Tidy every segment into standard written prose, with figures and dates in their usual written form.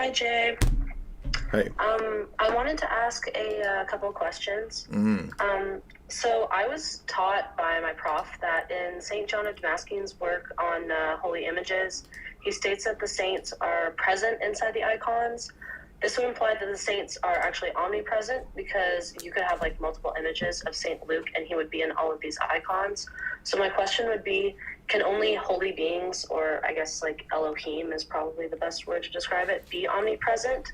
Hi, Jay. Hey. I wanted to ask a couple of questions. So I was taught by my prof that in St. John of Damascuse's work on holy images, he states that the saints are present inside the icons. This would imply that the saints are actually omnipresent, because you could have like multiple images of St. Luke and he would be in all of these icons. So my question would be, can only holy beings, or I guess like Elohim is probably the best word to describe it, be omnipresent?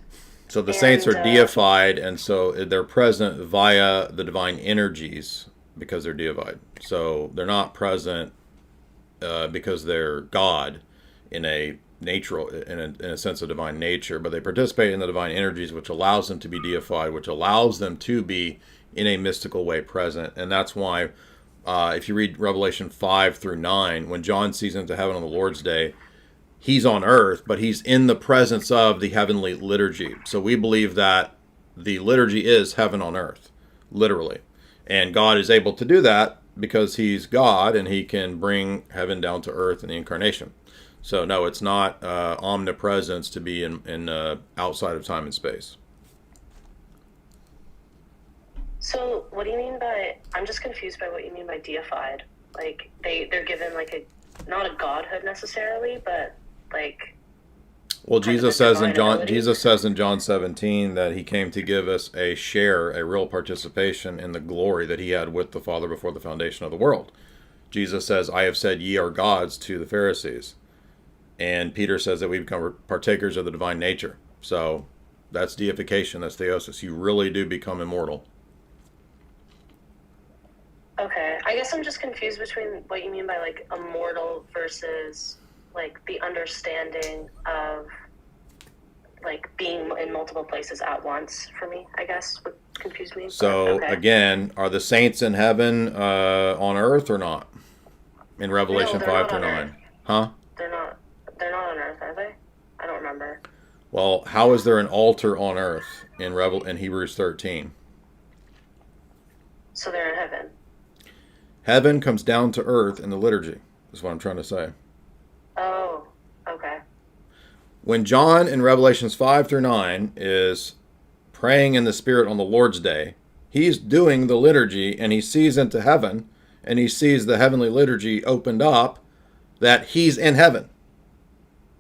So the saints And are deified, and so they're present via the divine energies because they're deified. So they're not present because they're God in a natural, in a sense of divine nature, but they participate in the divine energies, which allows them to be deified, which allows them to be in a mystical way present. And that's why, if you read Revelation 5 through 9, when John sees into heaven on the Lord's day, he's on earth, but he's in the presence of the heavenly liturgy. So we believe that the liturgy is heaven on earth, literally. And God is able to do that because he's God and he can bring heaven down to earth in the incarnation. So no, it's not omnipresence to be in outside of time and space. so what do you mean by, I'm just confused by what you mean by deified. Like they're given like not a godhood necessarily, but like Well, kind of a Jesus divine says in John 17 that he came to give us a share, a real participation in the glory that he had with the Father before the foundation of the world. Jesus says, "I have said ye are gods" to the Pharisees. And Peter says that we become partakers of the divine nature. So that's deification, that's theosis. You really do become immortal. Okay, I guess I'm just confused between what you mean by like immortal versus like the understanding of like being in multiple places at once. For me, I guess would confuse me. But So okay, again, are the saints in heaven on earth or not? In no, Revelation they're 5 not through on Earth. 9. Huh? They're not. They're not on Earth, are they? I don't remember. Well, how is there an altar on earth in Hebrews 13? So they're in heaven. Heaven comes down to earth in the liturgy, is what I'm trying to say. Oh, okay. When John in Revelations 5 through 9 is praying in the Spirit on the Lord's day, he's doing the liturgy and he sees into heaven and he sees the heavenly liturgy opened up, that he's in heaven.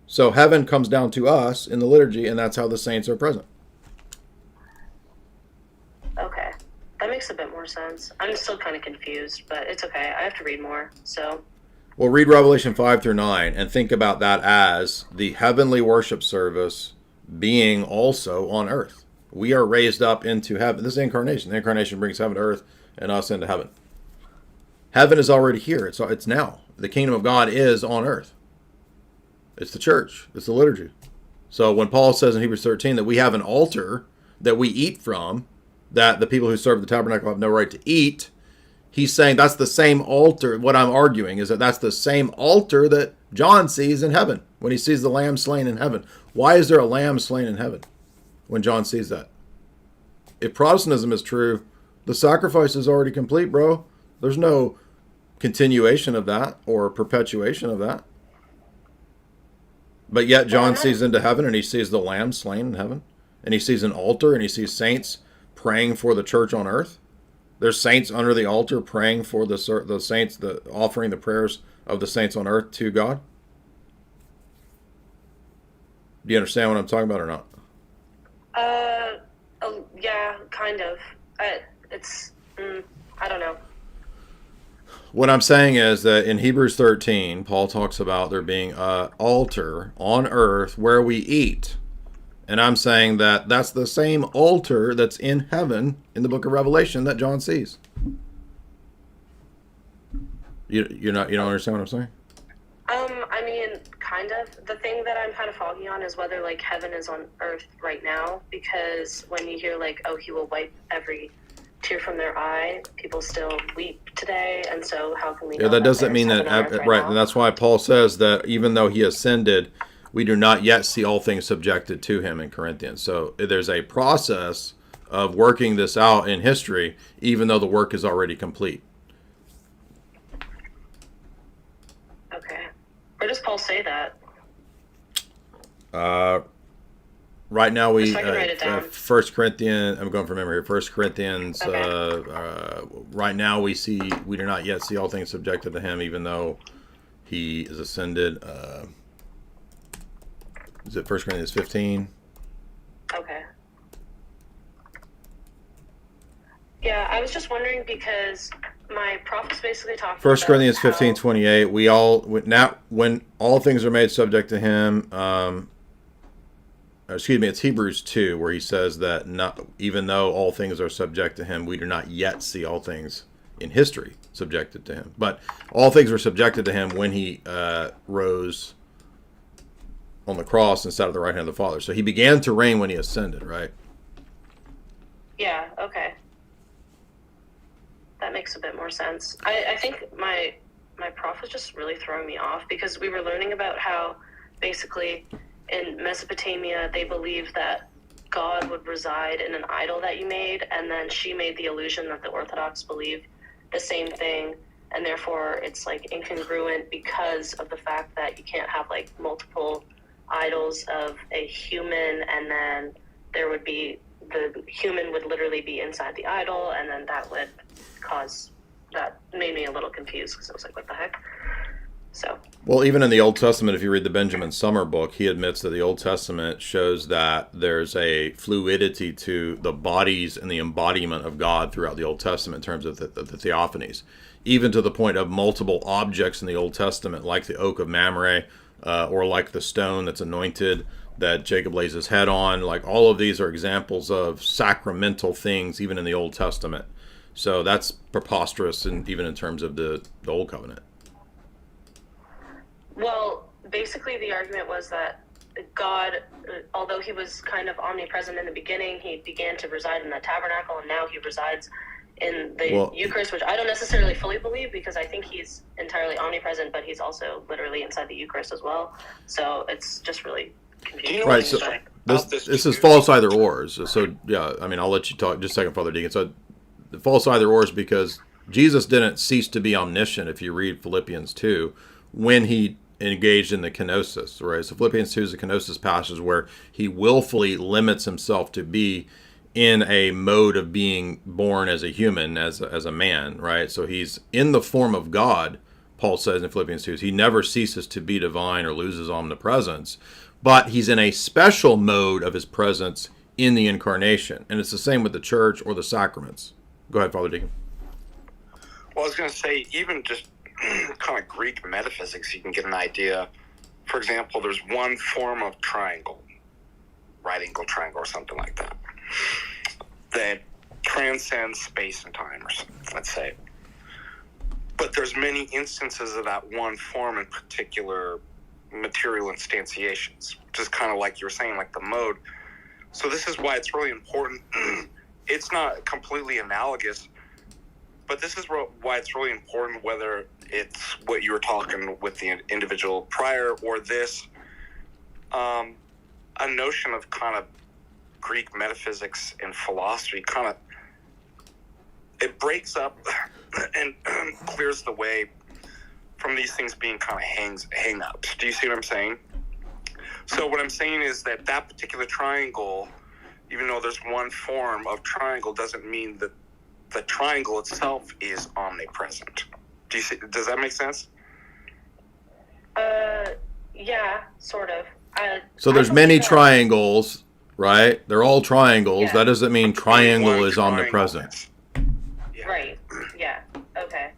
So heaven comes down to us in the liturgy, and that's how the saints are present. Okay, that makes a bit more sense. I'm still kind of confused, but it's okay. I have to read more. So Well, read Revelation 5 through 9 and think about that as the heavenly worship service being also on earth. We are raised up into heaven. This is the incarnation. The incarnation brings heaven to earth and us into heaven. Heaven is already here. It's now. The kingdom of God is on earth. It's the church. It's the liturgy. So when Paul says in Hebrews 13 that we have an altar that we eat from, that the people who serve the tabernacle have no right to eat, he's saying that's the same altar. What I'm arguing is that that's the same altar that John sees in heaven when he sees the lamb slain in heaven. Why is there a lamb slain in heaven when John sees that? If Protestantism is true, the sacrifice is already complete, bro. There's no continuation of that or perpetuation of that. But yet John sees into heaven and he sees the lamb slain in heaven. And he sees an altar and he sees saints praying for the church on earth. There's saints under the altar praying for the saints, offering the prayers of the saints on earth to God. Do you understand what I'm talking about or not? yeah, kind of. I don't know. What I'm saying is that in Hebrews 13, Paul talks about there being an altar on earth where we eat. And I'm saying that that's the same altar that's in heaven in the book of Revelation that John sees. You don't understand what I'm saying? I mean, kind of. The thing that I'm kind of foggy on is whether like heaven is on earth right now, because when you hear like, oh, he will wipe every tear from their eye, people still weep today, and so how can we know That that doesn't there's mean heaven on that, earth right right, now? and that's why Paul says that even though he ascended, we do not yet see all things subjected to him in Corinthians. So there's a process of working this out in history, even though the work is already complete. Okay. Where does Paul say that? right now we Just so I can write it down. 1 Corinthians, I'm going from memory here, 1 Corinthians, Okay. right now we do not yet see all things subjected to him, even though he is ascended. Is it 1 Corinthians 15? Okay. Yeah, I was just wondering because my prof was basically talking 1 about Corinthians how, 15:28. Now when all things are made subject to him, excuse me, it's Hebrews 2 where he says that not even though all things are subject to him, we do not yet see all things in history subjected to him. But all things were subjected to him when he rose on the cross and sat at the right hand of the Father. So he began to reign when he ascended, right? Yeah, okay. That makes a bit more sense. I think my prof was just really throwing me off because we were learning about how basically in Mesopotamia they believed that God would reside in an idol that you made, and then she made the illusion that the Orthodox believe the same thing, and therefore it's like incongruent because of the fact that you can't have like multiple idols of a human, and then there would be the human would literally be inside the idol, and then that would that made me a little confused because I was like, what the heck? So, well, even in the Old Testament, if you read the Benjamin Summer book, he admits that the Old Testament shows that there's a fluidity to the bodies and the embodiment of God throughout the Old Testament in terms of the theophanies, even to the point of multiple objects in the Old Testament, like the oak of Mamre, or like the stone that's anointed that Jacob lays his head on. Like all of these are examples of sacramental things, even in the Old Testament. So that's preposterous, and even in terms of the Old Covenant. well, basically the argument was that God, although he was kind of omnipresent in the beginning, he began to reside in the tabernacle, and now he resides in the Eucharist, which I don't necessarily fully believe because I think he's entirely omnipresent, but he's also literally inside the Eucharist as well. So it's just really confusing. Right. So this is false either ors. So yeah, I mean, I'll let you talk just a second, Father Deacon. So the false either ors because Jesus didn't cease to be omniscient. If you read Philippians 2, when he engaged in the kenosis, right? So Philippians 2 is a kenosis passage where he willfully limits himself to be in a mode of being born as a human, as a man, right? So he's in the form of God, Paul says in Philippians 2. He never ceases to be divine or loses omnipresence, but he's in a special mode of his presence in the incarnation. And it's the same with the church or the sacraments. Go ahead, Father Deacon. Well, I was going to say, even just kind of Greek metaphysics, you can get an idea. For example, there's one form of triangle, right angle triangle or something like that, that transcends space and time, or something, let's say. But there's many instances of that one form in particular material instantiations, which is kind of like you were saying, like the mode. So this is why it's really important. It's not completely analogous, but this is why it's really important, whether it's what you were talking with the individual prior or this, a notion of kind of Greek metaphysics and philosophy kind of, it breaks up and clears the way from these things being kind of hang-ups. Do you see what I'm saying? So what I'm saying is that particular triangle, even though there's one form of triangle, doesn't mean that the triangle itself is omnipresent. Do you see? Does that make sense? Yeah, sort of. So there's many triangles, right? They're all triangles. Yeah. That doesn't mean triangle is omnipresent. Yeah. Right. Yeah. Okay.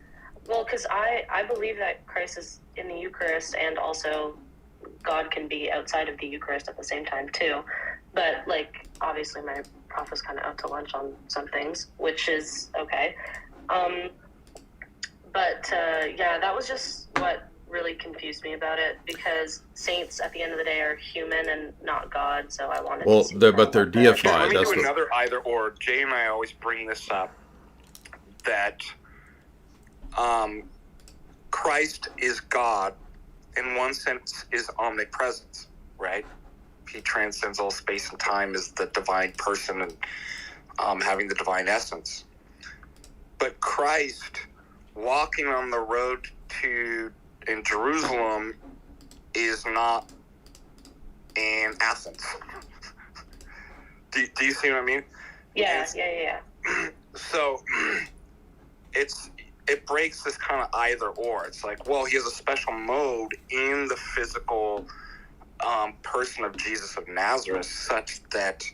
Well, because I believe that Christ is in the Eucharist, and also God can be outside of the Eucharist at the same time too. But like, obviously, my prof was kind of out to lunch on some things, which is okay. Yeah, that was just what really confused me about it, because saints at the end of the day are human and not God. So I wanted to see but they're deified. Let me do another either or. Jay and I always bring this up, that Christ is God, in one sense, is omnipresence, right? He transcends all space and time as the divine person and having the divine essence. But Christ walking on the road in Jerusalem is not in Athens. Do you see what I mean? Yeah, yeah. So it breaks this kind of either or. It's like, well, he has a special mode in the physical person of Jesus of Nazareth, such that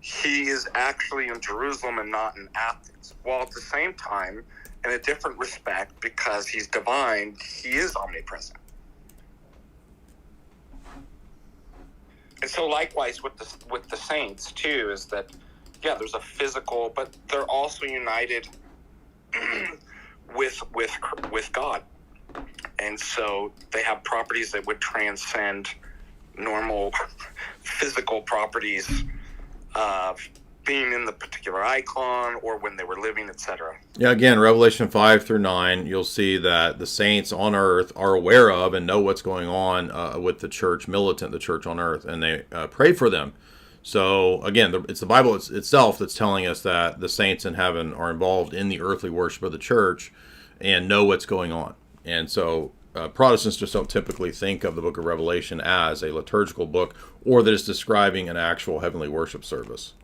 he is actually in Jerusalem and not in Athens. While at the same time, in a different respect, because he's divine, he is omnipresent. And so likewise with the saints too, is that, yeah, there's a physical, but they're also united with God. And so they have properties that would transcend normal physical properties of being in the particular icon or when they were living, etc. Yeah, again, Revelation 5 through 9, you'll see that the saints on earth are aware of and know what's going on with the church militant, the church on earth, and they pray for them. So, again, it's the Bible itself that's telling us that the saints in heaven are involved in the earthly worship of the church and know what's going on. And so Protestants just don't typically think of the book of Revelation as a liturgical book or that it's describing an actual heavenly worship service.